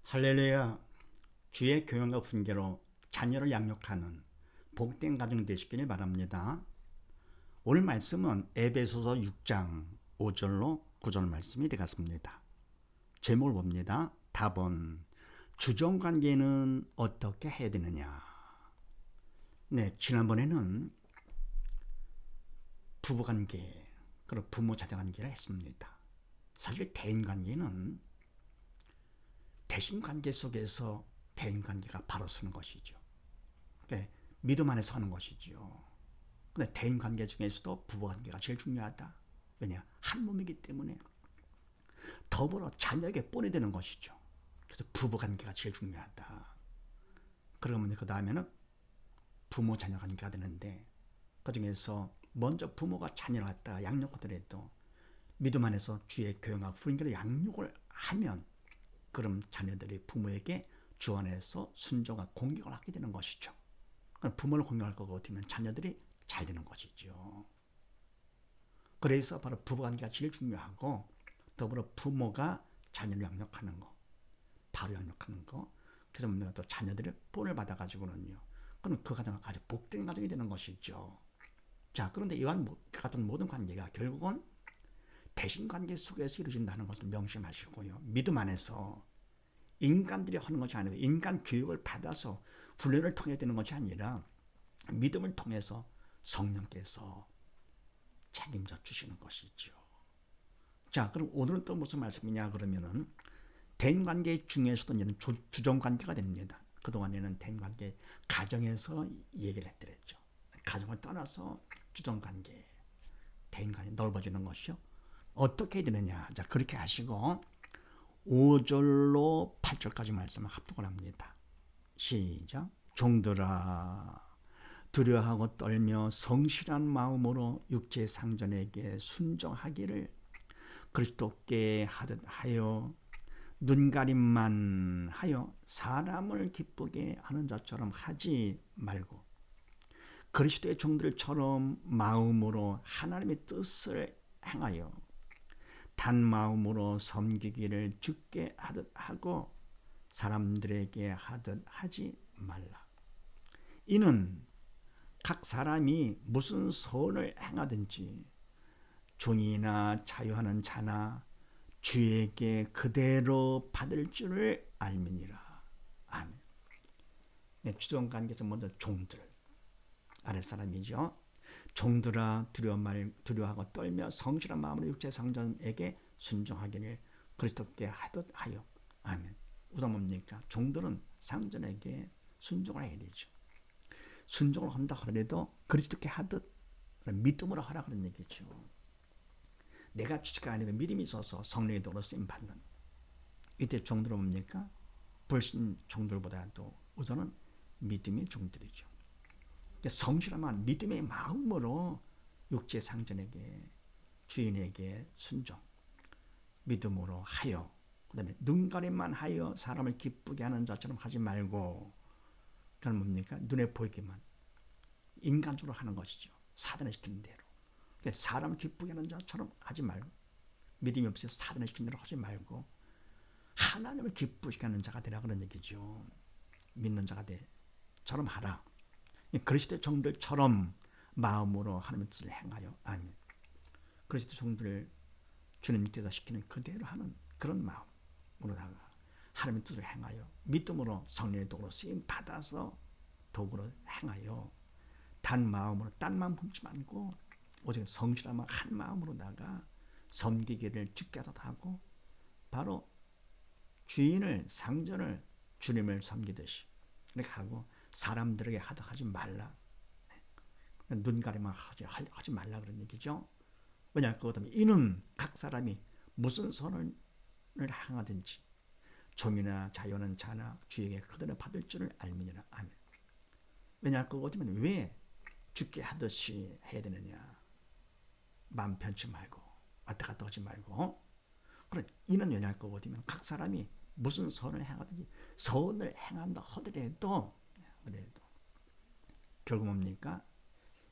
할렐루야. 주의 교훈과 훈계로 자녀를 양육하는 복된 가정 되시기를 바랍니다. 오늘 말씀은 에베소서 6장 5절로 9절 말씀이 되겠습니다. 제목을 봅니다. 답은 주정관계는 어떻게 해야 되느냐. 네, 지난번에는 부부관계 그리고 부모 자녀관계를 했습니다. 사실 대인관계는 대신관계 속에서 대인관계가 바로 서는 것이죠. 그러니까 믿음 안에 서는 것이죠. 근데 대인관계 중에서도 부부관계가 제일 중요하다. 왜냐? 한 몸이기 때문에 더불어 자녀에게 뽀내되는 것이죠. 그래서 부부관계가 제일 중요하다. 그러면 그 다음에는 부모 자녀 관계가 되는데, 그 중에서 먼저 부모가 자녀를 갖다가 양육하더라도 믿음 안에서 주의 교훈과 훈계로 양육을 하면, 그럼 자녀들이 부모에게 주 안에서 순종과 공경을 하게 되는 것이죠. 부모를 공경할 것 같으면 자녀들이 잘 되는 것이죠. 그래서 바로 부부관계가 제일 중요하고, 더불어 부모가 자녀를 양육하는 거, 바로 양육하는 거. 그래서 우리가 또 자녀들의 본을 받아가지고는요, 그럼 그 가정은 아주 복된 가정이 되는 것이죠. 자, 그런데 이와 같은 모든 관계가 결국은 대신관계 속에서 이루어진다는 것을 명심하시고요. 믿음 안에서 인간들이 하는 것이 아니고 인간 교육을 받아서 훈련을 통해 되는 것이 아니라 믿음을 통해서 성령께서 책임져 주시는 것이죠. 자, 그럼 오늘은 또 무슨 말씀이냐 그러면은 대인관계 중에서도 이제는 주정관계가 됩니다. 그동안에는 대인관계 가정에서 얘기를 했더랬죠. 가정을 떠나서 주정관계, 대인관계 넓어지는 것이요. 어떻게 되느냐. 자, 그렇게 하시고 5절로 8절까지 말씀을 합독을 합니다. 시작. 종들아, 두려워하고 떨며 성실한 마음으로 육체 상전에게 순종하기를 그리스도께 하듯 하여, 눈가림만 하여 사람을 기쁘게 하는 자처럼 하지 말고 그리스도의 종들처럼 마음으로 하나님의 뜻을 행하여 단 마음으로 섬기기를 주께 하듯 하고 사람들에게 하듯 하지 말라. 이는 각 사람이 무슨 선을 행하든지 종이나 자유하는 자나 주에게 그대로 받을 줄을 알미니라. 아멘. 네, 주정관계에서 먼저 종들, 아랫사람이죠. 종들아, 두려워하고 떨며 성실한 마음으로 육체 상전에게 순종하기를 그리스도께 하듯 하여. 아멘. 우선 뭡니까? 종들은 상전에게 순종을 해야 되죠. 순종을 한다 하더라도 그리스도께 하듯 믿음으로 하라 그런 얘기죠. 내가 주체가 아니고 믿음이 있어서 성령의 도로 쓰임 받는. 이때 종들은 뭡니까? 불신 종들보다도 우선은 믿음의 종들이죠. 성실한 믿음의 마음으로 육체 상전에게, 주인에게 순종, 믿음으로 하여, 그 다음에 눈가림만 하여 사람을 기쁘게 하는 자처럼 하지 말고, 그건 뭡니까? 눈에 보이기만 인간적으로 하는 것이죠. 사단에 시키는 대로. 사람을 기쁘게 하는 자처럼 하지 말고, 믿음이 없어서 사단에 시키는 대로 하지 말고 하나님을 기쁘시게 하는 자가 되라 그런 얘기죠. 믿는 자가 되처럼 하라. 그리스도의 종들처럼 마음으로 하나님의 뜻을 행하여. 아멘. 그리스도 종들을 주님께서 시키는 그대로 하는 그런 마음으로다가 하나님의 뜻을 행하여 믿음으로 성령의 도구로 쓰임 받아서 도구로 행하여 단 마음으로 딴 마음 품지 말고 오직 성실한 마음 한 마음으로다가 섬기기를 주께 하고 바로 주인을 상전을 주님을 섬기듯이 이렇게 하고 사람들에게 하듯 하지 말라. 눈가리만 하지 말라 그런 얘기죠. 왜냐? 그렇다면 이는 각 사람이 무슨 선을 행하든지 종이나 자유하는 자나 주에게 그대로 받을 줄을 알미니라. 아멘. 왜냐? 그렇다면 왜 죽게 하듯이 해야 되느냐? 마음 편치 말고 왔다 갔다 하지 말고. 그래, 이는 왜냐? 그렇다면 각 사람이 무슨 선을 행하든지 선을 행한다 하더라도 결국 뭡니까?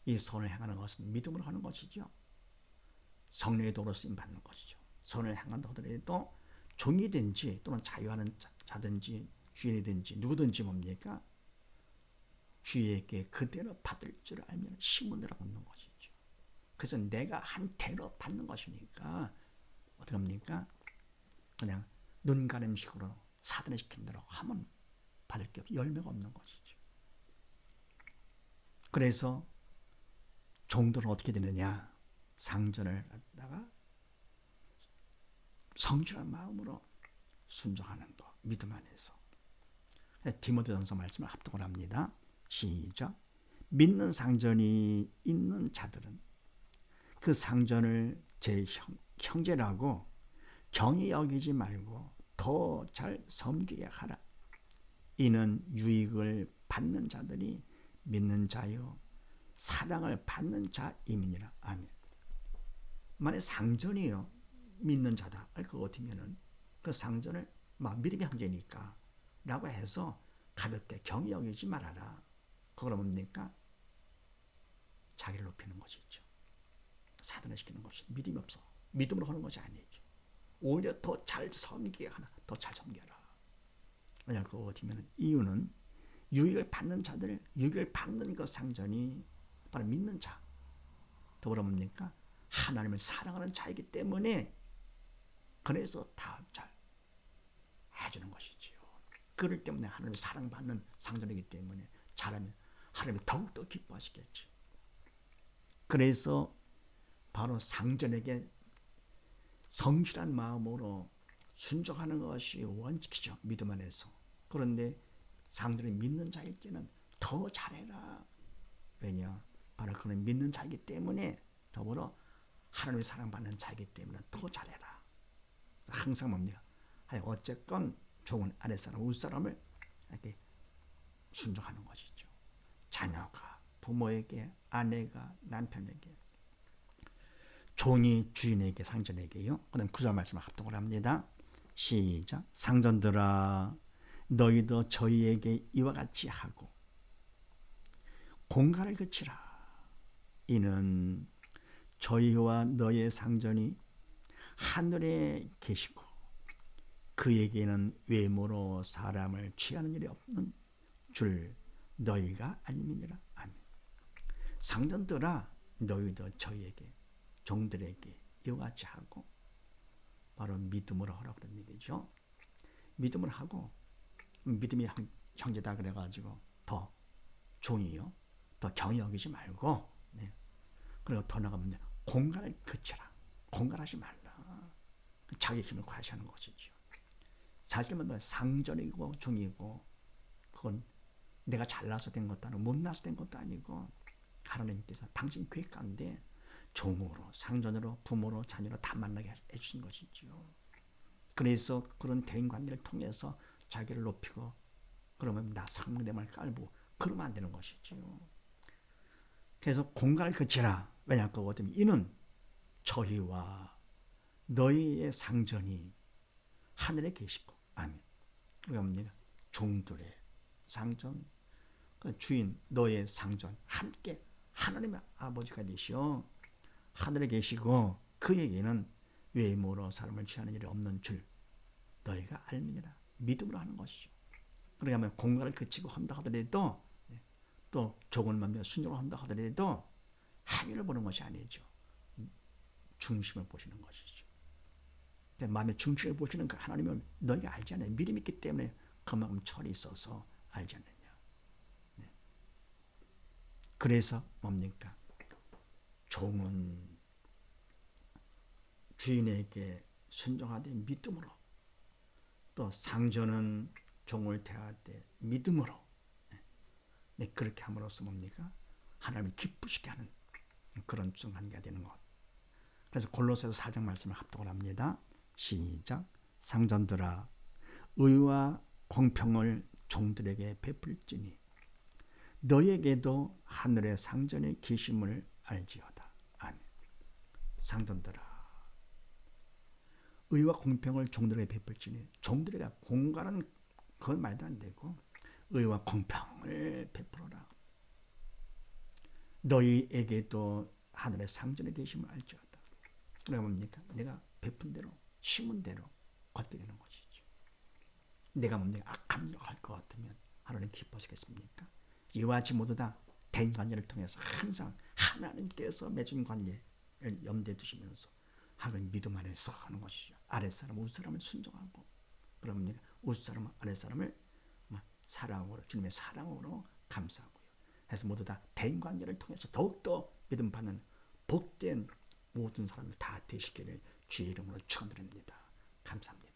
이 선을 행하는 것은 믿음으로 하는 것이죠. 성령의 도로 쓰임 받는 것이죠. 선을 행한다 하더라도 종이든지 또는 자유하는 자, 자든지 주인이든지 누구든지 뭡니까? 주에게 그대로 받을 줄 알면 심으느라고 있는 것이죠. 그래서 내가 한 대로 받는 것이니까 어떻게 합니까? 그냥 눈가림식으로 사단을 시킨 대로 하면 받을 게 열매가 없는 것이죠. 그래서 종들은 어떻게 되느냐? 상전을 갖다가 성실한 마음으로 순종하는 것, 믿음 안에서. 디모데전서 말씀을 합독을 합니다. 시작. 믿는 상전이 있는 자들은 그 상전을 제 형제라고 경히 여기지 말고 더 잘 섬기게 하라. 이는 유익을 받는 자들이 믿는 자요 사랑을 받는 자임이니라. 아멘. 만약 상전이요 믿는 자다. 그거 어떻게면은 그 상전을 믿음의 형제니까 라고 해서 가볍게 경히 여기지 말아라. 그걸 뭡니까? 자기를 높이는 것이죠. 사단을 시키는 것이 믿음이 없어. 믿음으로 하는 것이 아니죠. 오히려 더 잘 섬기게 하나. 더 잘 섬겨라. 왜냐하면 그거 어떻게면 이유는 유익을 받는 자들, 유익을 받는 그 상전이 바로 믿는 자. 더불어 뭡니까? 하나님을 사랑하는 자이기 때문에 그래서 다 잘 해주는 것이지요. 그럴 때문에 하나님을 사랑받는 상전이기 때문에 잘하면 하나님이 더욱더 기뻐하시겠죠. 그래서 바로 상전에게 성실한 마음으로 순종하는 것이 원칙이죠. 믿음 안에서. 그런데 상전이 믿는 자일 때는 더 잘해라. 왜냐? 바로 그는 믿는 자이기 때문에 더불어 하나님의 사랑받는 자이기 때문에 더 잘해라. 항상 뭡니까? 어쨌건 좋은 아랫사람, 윗사람을 이렇게 순종하는 것이죠. 자녀가 부모에게, 아내가 남편에게, 종이 주인에게, 상전에게요. 그 다음 9절 말씀을 합독을 합니다. 시작. 상전들아 너희도 저희에게 이와 같이 하고 공갈을 그치라. 이는 저희와 너의 상전이 하늘에 계시고 그에게는 외모로 사람을 취하는 일이 없는 줄 너희가 알미니라. 아멘. 상전들아 너희도 저희에게 종들에게 이와 같이 하고 바로 믿음으로 하라고 그런 얘기죠. 믿음을 하고 믿음이 형제다 그래가지고 더 종이요 더 경히 여기지 말고 그리고 더 나가면 공갈을 그치라. 공갈하지 말라. 자기 힘을 과시하는 것이죠. 사실은 상전이고 종이고 그건 내가 잘나서 된 것도 아니고 못나서 된 것도 아니고 하나님께서 당신 계획 가운데 종으로 상전으로 부모로 자녀로 다 만나게 해주신 것이죠. 그래서 그런 대인 관계를 통해서 자기를 높이고 그러면 나 상대방을 깔고 그러면 안 되는 것이죠. 그래서 공갈을 그치라. 왜냐 그거든 이는 저희와 너희의 상전이 하늘에 계시고 아멘. 그게 뭡니까? 종들의 상전, 그 주인 너의 상전 함께 하나님의 아버지가 되시오. 하늘에 계시고 그에게는 외모로 사람을 취하는 일이 없는 줄 너희가 알미니라. 믿음으로 하는 것이죠. 그러면 공갈을 그치고 한다 하더라도 또 적은 마음에 순종을 한다 하더라도 행위를 보는 것이 아니죠. 중심을 보시는 것이죠. 마음의 중심을 보시는 그 하나님을 너희가 알지 않느냐. 믿음이 있기 때문에 그만큼 철이 있어서 알지 않느냐. 그래서 뭡니까? 종은 주인에게 순종하되 믿음으로 또 상전은 종을 대할 때 믿음으로 그렇게 함으로써 뭡니까? 하나님을 기쁘시게 하는 그런 중간계가 되는 것. 그래서 골로새서 4장 말씀을 합독을 합니다. 시작. 상전들아 의와 공평을 종들에게 베풀지니 너에게도 하늘의 상전의 계심을 알지어다. 아멘. 상전들아 의와 공평을 종들에게 베풀지니 종들에게 공갈은 그건 말도 안 되고 의와 공평을 베풀어라. 너희에게도 하늘의 상전의 계심을 알지어다. 그러니까 뭡니까? 내가 베푼 대로 심은 대로 걷게 되는 것이죠. 내가 뭡니까? 악한 일을 할 것 같으면 하나님 기뻐하시겠습니까? 이와 같이 모두 다 대인관계를 통해서 항상 하나님께서 맺은 관계를 염두에 두시면서 하나님 믿음 안에서 하는 것이죠. 아랫사람 윗사람을 순종하고, 그러면 윗사람 아랫사람을 사랑으로, 주님의 사랑으로 감싸고요. 해서 모두 다 대인관계를 통해서 더욱더 믿음 받는 복된 모든 사람들 다 되시기를 주의 이름으로 축원드립니다. 감사합니다.